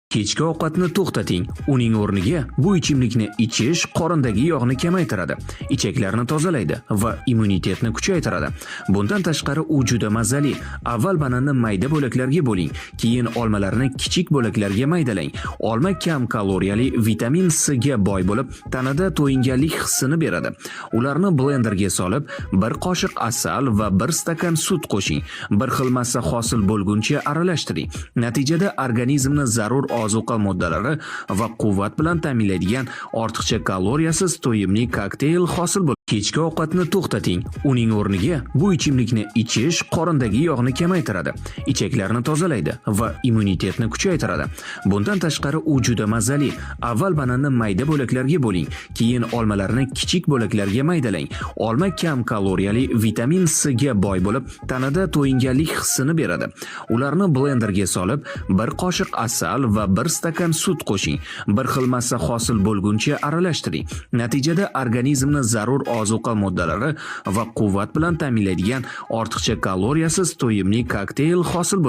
Kechki ovqatni to'xtating. Uning o'rniga bu ichimlikni ichish qorindagi yog'ni kamaytiradi, ichaklarni tozalaydi va immunitetni kuchaytiradi. Bundan tashqari u juda mazali. Avval bananni mayda bo'laklarga bo'ling, keyin olmalarni kichik bo'laklarga maydalang. Olma kam kaloriyali, vitamin C ga boy bo'lib, tanada to'yinganlik hissini beradi. Ularni blenderga solib, 1 qoshiq asal va 1 stakan sut qo'shing. Bir xil massa hosil bo'lguncha aralashtiring. Natijada organizmni zarur ozuqa moddalari va quvvat bilan ta'minlaydigan ortiqcha kaloriyasiz to'yimli kokteyl hosil bo'ladi. Kechki ovqatni to'xtating. Uning o'rniga bu ichimlikni ichish qorindagi yog'ni kamaytiradi, ichaklarni tozalaydi va immunitetni kuchaytiradi. Bundan tashqari u juda mazali. Avval bananni mayda bo'laklarga bo'ling, keyin olmalarni kichik bo'laklarga maydalang. Olma kam kaloriyali, vitamin C ga boy bo'lib, tanada to'yinganlik hissini beradi. Ularni blenderga solib, 1 qoshiq asal va 1 stakan sut qo'shing. Bir xil massa hosil bo'lguncha aralashtiring. Natijada organizmni zarur ozuqa moddalari va quvvat bilan ta'minlaydigan ortiqcha kaloriyasiz to'yimli kokteyl hosil bo'ladi.